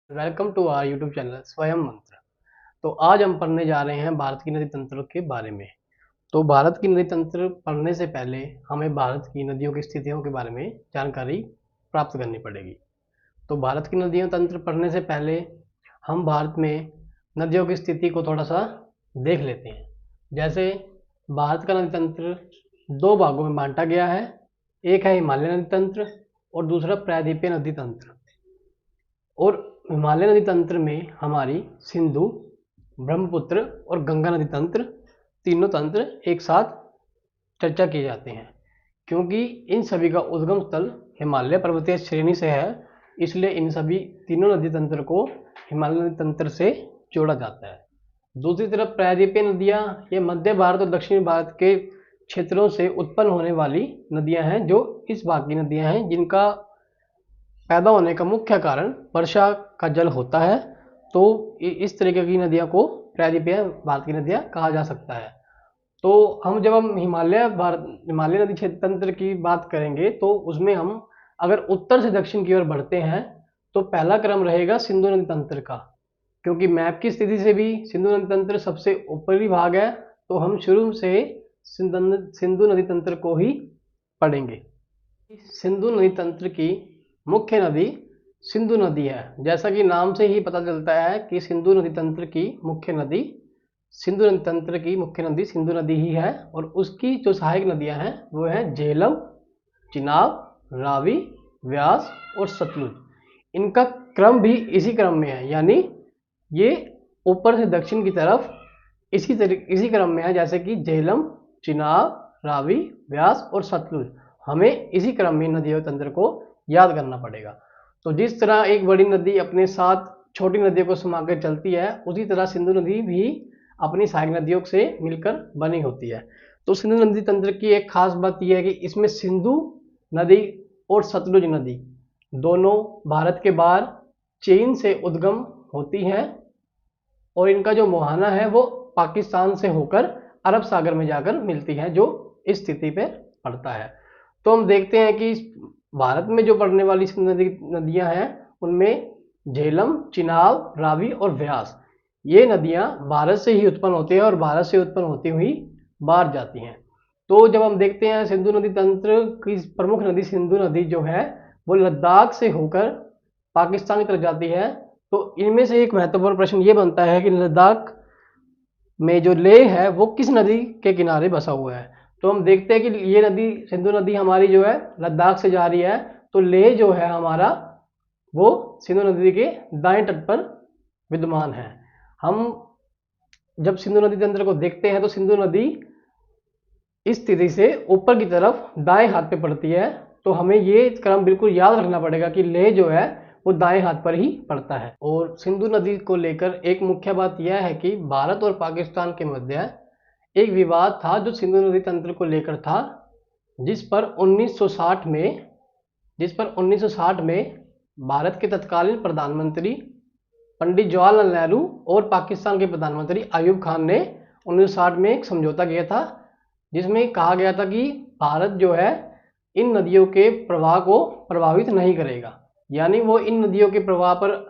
Welcome to our YouTube channel Swayam Mantra. तो आज हम पढ़ने जा रहे हैं भारत की नदी तंत्र के बारे में। तो भारत की नदी तंत्र पढ़ने से पहले हमें भारत की नदियों की स्थितियों के बारे में जानकारी प्राप्त करनी पड़ेगी। तो भारत की नदियों तंत्र पढ़ने से पहले हम भारत में नदियों की स्थिति को थोड़ा सा देख लेते हैं। जैसे भारत का नदी तंत्र दो भागों में बांटा गया है। एक है हिमालय नदी तंत्र और दूसरा प्रायद्वीपीय नदी तंत्र। और हिमालय नदी तंत्र में हमारी सिंधु, ब्रह्मपुत्र और गंगा नदी तंत्र तीनों तंत्र एक साथ चर्चा किए जाते हैं, क्योंकि इन सभी का उद्गम स्थल हिमालय पर्वतीय श्रेणी से है। इसलिए इन सभी तीनों नदी तंत्र को हिमालय नदी तंत्र से जोड़ा जाता है। दूसरी तरफ प्रायद्वीपीय नदियाँ ये मध्य भारत और दक्षिण भारत के क्षेत्रों से उत्पन्न होने वाली नदियाँ हैं, जो इस भाग की नदियाँ हैं जिनका पैदा होने का मुख्य कारण वर्षा का जल होता है। तो इस तरीके की नदियाँ को प्रायद्वीपीय भारत की नदियाँ कहा जा सकता है। तो जब हम हिमालय नदी क्षेत्र तंत्र की बात करेंगे तो उसमें हम अगर उत्तर से दक्षिण की ओर बढ़ते हैं तो पहला क्रम रहेगा सिंधु नदी तंत्र का, क्योंकि मैप की स्थिति से भी सिंधु नदी तंत्र सबसे ऊपरी भाग है। तो हम शुरू से सिंधु नदी तंत्र को ही पढ़ेंगे। सिंधु नदी तंत्र की मुख्य नदी सिंधु नदी है। जैसा कि नाम से ही पता चलता है कि सिंधु नदी तंत्र की मुख्य नदी सिंधु नदी ही है। और उसकी जो सहायक नदियां हैं वो हैं झेलम, चिनाब, रावी, व्यास और सतलुज। इनका क्रम भी इसी क्रम में है, यानी ये ऊपर से दक्षिण की तरफ इसी क्रम में है, जैसे कि झेलम, चिनाब, रावी, व्यास और सतलुज। हमें इसी क्रम में नदियों तंत्र को याद करना पड़ेगा। तो जिस तरह एक बड़ी नदी अपने साथ छोटी नदियों को समाकर चलती है, उसी तरह सिंधु नदी भी अपनी सहायक नदियों से मिलकर बनी होती है। तो सिंधु नदी तंत्र की एक खास बात यह है कि इसमें सिंधु नदी और सतलुज नदी दोनों भारत के बाहर चीन से उद्गम होती हैं और इनका जो मुहाना है वो पाकिस्तान से होकर अरब सागर में जाकर मिलती है, जो इस स्थिति पे पड़ता है। तो हम देखते हैं कि भारत में जो पड़ने वाली नदियां हैं उनमें झेलम, चिनाब, रावी और व्यास ये नदियां भारत से ही उत्पन्न होती हैं और भारत से उत्पन्न होती हुई बाहर जाती हैं। तो जब हम देखते हैं सिंधु नदी तंत्र की प्रमुख नदी सिंधु नदी जो है वो लद्दाख से होकर पाकिस्तान की तरफ जाती है। तो इनमें से एक महत्वपूर्ण प्रश्न ये बनता है कि लद्दाख में जो लेह है वो किस नदी के किनारे बसा हुआ है। तो हम देखते हैं कि ये नदी सिंधु नदी हमारी जो है लद्दाख से जा रही है, तो लेह जो है हमारा वो सिंधु नदी के दाएं तट पर विद्यमान है। हम जब सिंधु नदी तंत्र को देखते हैं तो सिंधु नदी इस स्थिति से ऊपर की तरफ दाएं हाथ पे पड़ती है। तो हमें ये क्रम बिल्कुल याद रखना पड़ेगा कि लेह जो है वो दाएं हाथ पर ही पड़ता है। और सिंधु नदी को लेकर एक मुख्य बात यह है कि भारत और पाकिस्तान के मध्य एक विवाद था जो सिंधु नदी तंत्र को लेकर था, जिस पर 1960 में भारत के तत्कालीन प्रधानमंत्री पंडित जवाहरलाल नेहरू और पाकिस्तान के प्रधानमंत्री अयूब खान ने 1960 में एक समझौता किया था, जिसमें कहा गया था कि भारत जो है इन नदियों के प्रवाह को प्रभावित नहीं करेगा, यानी वो इन नदियों के प्रवाह पर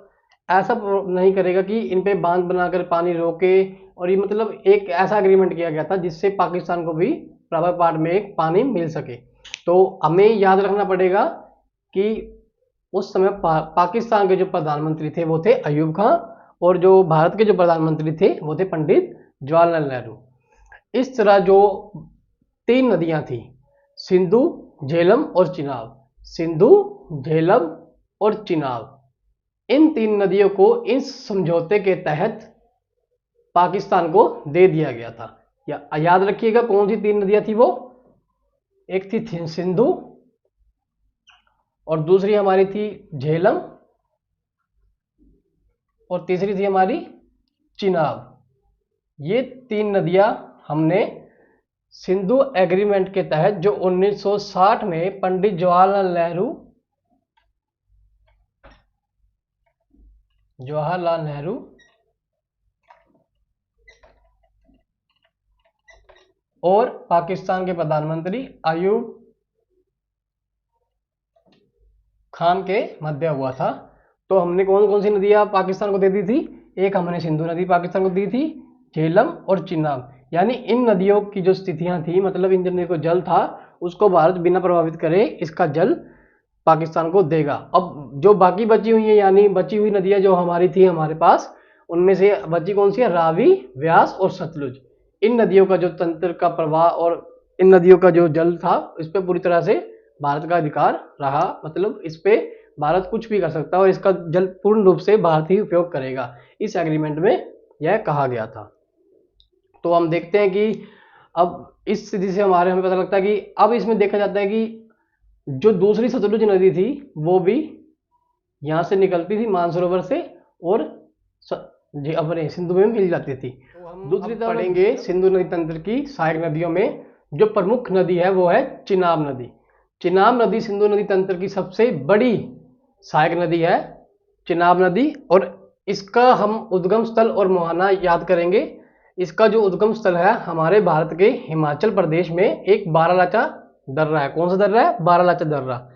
ऐसा नहीं करेगा कि इन पे बांध बनाकर पानी रोके। और ये मतलब एक ऐसा एग्रीमेंट किया गया था जिससे पाकिस्तान को भी बराबर पार्ट में एक पानी मिल सके। तो हमें याद रखना पड़ेगा कि उस समय पाकिस्तान के जो प्रधानमंत्री थे वो थे अयूब खान और जो भारत के जो प्रधानमंत्री थे वो थे पंडित जवाहरलाल नेहरू। इस तरह जो तीन नदियां थी सिंधु, झेलम और चिनाब, सिंधु, झेलम और चिनाब, इन तीन नदियों को इस समझौते के तहत पाकिस्तान को दे दिया गया था। या याद रखिएगा कौन सी तीन नदियां थी वो, एक थी सिंधु और दूसरी हमारी थी झेलम और तीसरी थी हमारी चिनाब। ये तीन नदियां हमने सिंधु एग्रीमेंट के तहत जो 1960 में पंडित जवाहरलाल नेहरू और पाकिस्तान के प्रधानमंत्री अयूब खान के मध्य हुआ था, तो हमने कौन कौन सी नदियां पाकिस्तान को दे दी थी? एक हमने सिंधु नदी पाकिस्तान को दी थी, झेलम और चिनाब। यानी इन नदियों की जो स्थितियां थी, मतलब इन नदियों को जल था, उसको भारत बिना प्रभावित करे इसका जल पाकिस्तान को देगा। अब जो बाकी बची हुई है, यानी बची हुई नदियां जो हमारी थी हमारे पास, उनमें से बची कौन सी है? रावी, व्यास और सतलुज। इन नदियों का जो तंत्र का प्रवाह और इन नदियों का जो जल था, इस पे पूरी तरह से भारत का अधिकार रहा। मतलब इस पे भारत कुछ भी कर सकता है और इसका जल पूर्ण रूप से भारत ही उपयोग करेगा, इस एग्रीमेंट में यह कहा गया था। तो हम देखते हैं कि अब इस स्थिति से हमें पता लगता है कि अब इसमें देखा जाता है कि जो दूसरी सतलुज नदी थी वो भी यहाँ से निकलती थी मानसरोवर से और जी अपने सिंधु में मिल जाती थी। तो हम दूसरी तरफ पढ़ेंगे सिंधु नदी तंत्र की सहायक नदियों में जो प्रमुख नदी है वो है चिनाब नदी। चिनाब नदी सिंधु नदी तंत्र की सबसे बड़ी सहायक नदी है, चिनाब नदी। और इसका हम उद्गम स्थल और मुहाना याद करेंगे। इसका जो उद्गम स्थल है हमारे भारत के हिमाचल प्रदेश में एक बारालाचा दर्रा है। कौन सा दर्रा है? बारालाचा दर्रा।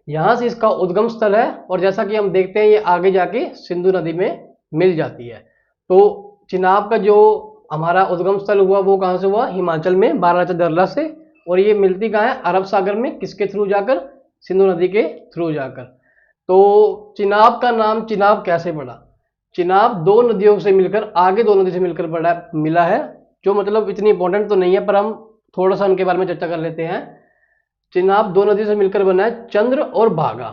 यहाँ से इसका उद्गम स्थल है और जैसा कि हम देखते हैं ये आगे जाके सिंधु नदी में मिल जाती है। तो चिनाब का जो हमारा उद्गम स्थल हुआ वो कहाँ से हुआ? हिमाचल में बारालाचा दर्रा से। और ये मिलती कहाँ है? अरब सागर में। किसके थ्रू जाकर? सिंधु नदी के थ्रू जाकर। तो चिनाब का नाम चिनाब कैसे पड़ा? चिनाब दो नदियों से मिलकर, आगे दो नदी से मिलकर पड़ा मिला है, जो मतलब इतनी इंपॉर्टेंट तो नहीं है पर हम थोड़ा सा उनके बारे में चर्चा कर लेते हैं। चिनाब दो नदी से मिलकर बना है, चंद्र और भागा।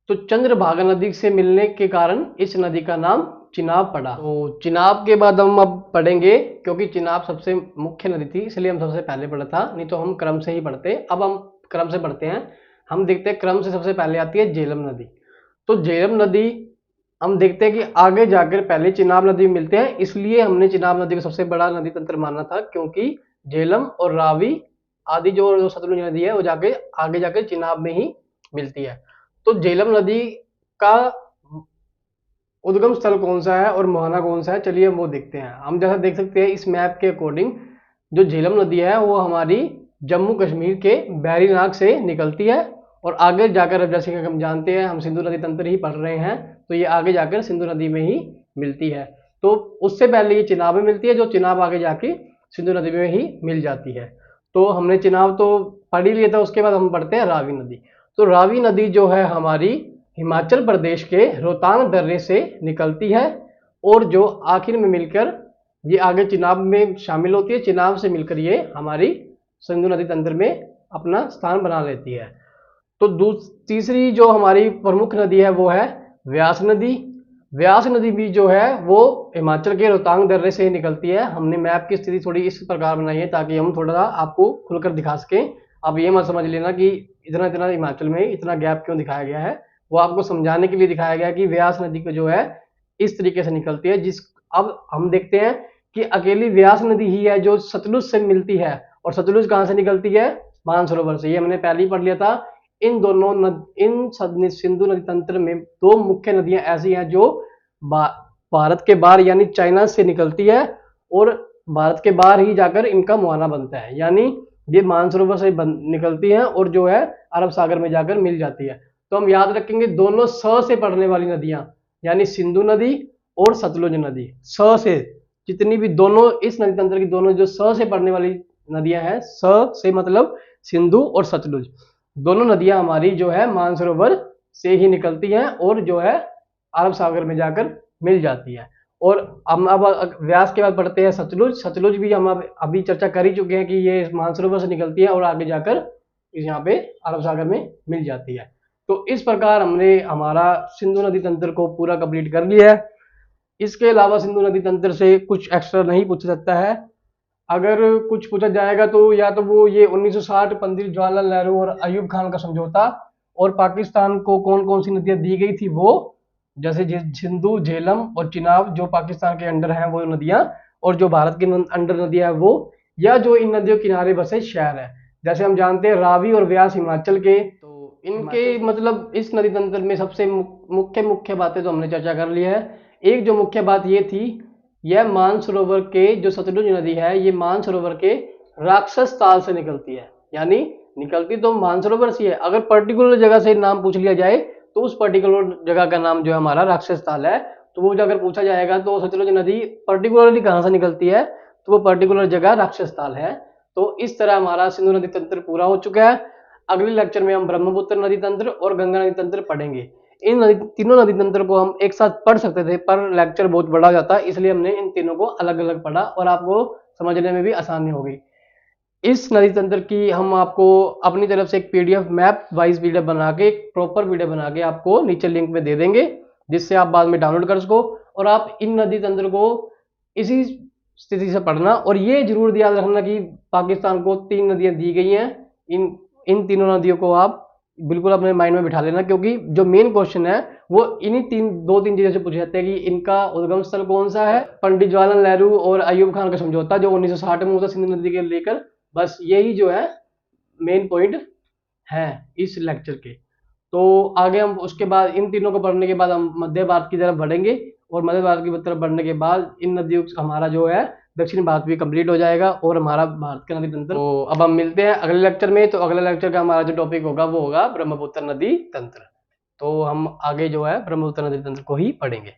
तो चंद्र भागा नदी से मिलने के कारण इस नदी का नाम चिनाब पड़ा। तो चिनाब के बाद हम अब पढ़ेंगे, क्योंकि चिनाब सबसे मुख्य नदी थी इसलिए हम सबसे पहले पढ़ा था, नहीं तो हम क्रम से ही पढ़ते। अब हम क्रम से पढ़ते हैं। हम देखते हैं क्रम से सबसे पहले आती है झेलम नदी। तो झेलम नदी हम देखते हैं कि आगे जाकर पहले चिनाब नदी मिलते हैं, इसलिए हमने चिनाब नदी को सबसे बड़ा नदी तंत्र माना था, क्योंकि झेलम और रावी आदि जो सतलुज नदी है वो जाके आगे जाकर चिनाब में ही मिलती है। तो झेलम नदी का उद्गम स्थल कौन सा है और मुहाना कौन सा है, चलिए हम वो देखते हैं। हम जैसा देख सकते हैं इस मैप के अकॉर्डिंग, जो झेलम नदी है वो हमारी जम्मू कश्मीर के बैरीनाग से निकलती है और आगे जाकर, अब जैसे कि हम जानते हैं हम सिंधु नदी तंत्र ही पढ़ रहे हैं, तो ये आगे जाकर सिंधु नदी में ही मिलती है। तो उससे पहले ये चिनाब में मिलती है, जो चिनाब आगे जाके सिंधु नदी में ही मिल जाती है। तो हमने चिनाब तो पढ़ ही लिया था, उसके बाद हम पढ़ते हैं रावी नदी। तो रावी नदी जो है हमारी हिमाचल प्रदेश के रोहतांग दर्रे से निकलती है और जो आखिर में मिलकर ये आगे चिनाब में शामिल होती है। चिनाब से मिलकर ये हमारी सिंधु नदी तंत्र में अपना स्थान बना लेती है। तो तीसरी जो हमारी प्रमुख नदी है वो है व्यास नदी। व्यास नदी भी जो है वो हिमाचल के रोहतांग दर्रे से ही निकलती है। हमने मैप की स्थिति थोड़ी इस प्रकार बनाई है ताकि हम थोड़ा सा आपको खुलकर दिखा सकें। आप ये मत समझ लेना कि इतना इतना हिमाचल में इतना गैप क्यों दिखाया गया है, वो आपको समझाने के लिए दिखाया गया कि व्यास नदी को जो है इस तरीके से निकलती है। अब हम देखते हैं कि अकेली व्यास नदी ही है जो सतलुज से मिलती है, और सतलुज कहाँ से निकलती है? मानसरोवर से। ये हमने पहले ही पढ़ लिया था। इन सिंधु नदी तंत्र में दो मुख्य नदियां ऐसी हैं जो भारत के बाहर यानी चाइना से निकलती है और भारत के बाहर ही जाकर इनका मुहाना बनता है। यानी ये मानसरोवर से निकलती हैं और जो है अरब सागर में जाकर मिल जाती है। तो हम याद रखेंगे दोनों स से पड़ने वाली नदियां, यानी सिंधु नदी और सतलुज नदी। स से जितनी भी दोनों इस नदी तंत्र की दोनों जो स से पड़ने वाली नदियां हैं, स से मतलब सिंधु और सतलुज, दोनों नदियां हमारी जो है मानसरोवर से ही निकलती हैं और जो है अरब सागर में जाकर मिल जाती है। और हम अब व्यास के बाद पढ़ते हैं सतलुज। सतलुज भी हम अब अभी चर्चा कर ही चुके हैं कि ये मानसरोवर से निकलती है और आगे जाकर यहाँ पे अरब सागर में मिल जाती है। तो इस प्रकार हमने हमारा सिंधु नदी तंत्र को पूरा कंप्लीट कर लिया है। इसके अलावा सिंधु नदी तंत्र से कुछ एक्स्ट्रा नहीं पूछा जाता है। अगर कुछ पूछा जाएगा तो या तो वो ये 1960 पंडित जवाहरलाल नेहरू और अयूब खान का समझौता, और पाकिस्तान को कौन कौन सी नदियां दी गई थी वो, जैसे सिंधु, झेलम और चिनाब जो पाकिस्तान के अंडर हैं वो नदियां, और जो भारत के अंडर नदियां हैं वो, या जो इन नदियों किनारे बसे शहर है। जैसे हम जानते हैं रावी और व्यास हिमाचल के, तो इनके मतलब इस नदी तंत्र में सबसे मुख्य बातें तो हमने चर्चा कर ली है। एक जो मुख्य बात ये थी, यह मानसरोवर के जो सतलुज नदी है ये मानसरोवर के राक्षस ताल से निकलती है। यानी निकलती तो मानसरोवर से है, अगर पर्टिकुलर जगह से नाम पूछ लिया जाए तो उस पर्टिकुलर जगह का नाम जो है हमारा राक्षस ताल है। तो वो अगर पूछा जाएगा तो सतलुज नदी पर्टिकुलरली कहाँ से निकलती है, तो वो पर्टिकुलर जगह राक्षस ताल है। तो इस तरह हमारा सिंधु नदी तंत्र पूरा हो चुका है। अगले लेक्चर में हम ब्रह्मपुत्र नदी तंत्र और गंगा नदी तंत्र पढ़ेंगे। इन तीनों नदी तंत्र को हम एक साथ पढ़ सकते थे, पर लेक्चर बहुत बड़ा जाता, इसलिए हमने इन तीनों को अलग अलग पढ़ा और आपको समझने में भी आसानी होगी। इस नदी तंत्र की हम आपको अपनी तरफ से एक पीडीएफ मैप वाइज वीडियो बना के, एक प्रॉपर वीडियो बना के आपको नीचे लिंक में दे देंगे, जिससे आप बाद में डाउनलोड कर सको और आप इन नदी तंत्र को इसी स्थिति से पढ़ना। और ये जरूर याद रखना कि पाकिस्तान को 3 नदियां दी गई हैं। इन इन तीनों नदियों को आप बिल्कुल अपने माइंड में बिठा लेना, क्योंकि जो मेन क्वेश्चन है वो इन्हीं दो तीन चीजों से पूछे जाते हैं कि इनका उद्गम स्थल कौन सा है। पंडित जवाहरलाल नेहरू और अयूब खान का समझौता जो 1960 में हुआ था सिंधु नदी के लेकर, बस यही जो है मेन पॉइंट है इस लेक्चर के। तो आगे हम उसके बाद इन तीनों को पढ़ने के बाद हम मध्य भारत की तरफ बढ़ेंगे और मध्य भारत की तरफ बढ़ने के बाद इन नदियों हमारा जो है दक्षिण भारत भी कंप्लीट हो जाएगा और हमारा भारत का नदी तंत्र। तो अब हम मिलते हैं अगले लेक्चर में। तो अगले लेक्चर का हमारा जो टॉपिक होगा वो होगा ब्रह्मपुत्र नदी तंत्र। तो हम आगे जो है ब्रह्मपुत्र नदी तंत्र को ही पढ़ेंगे।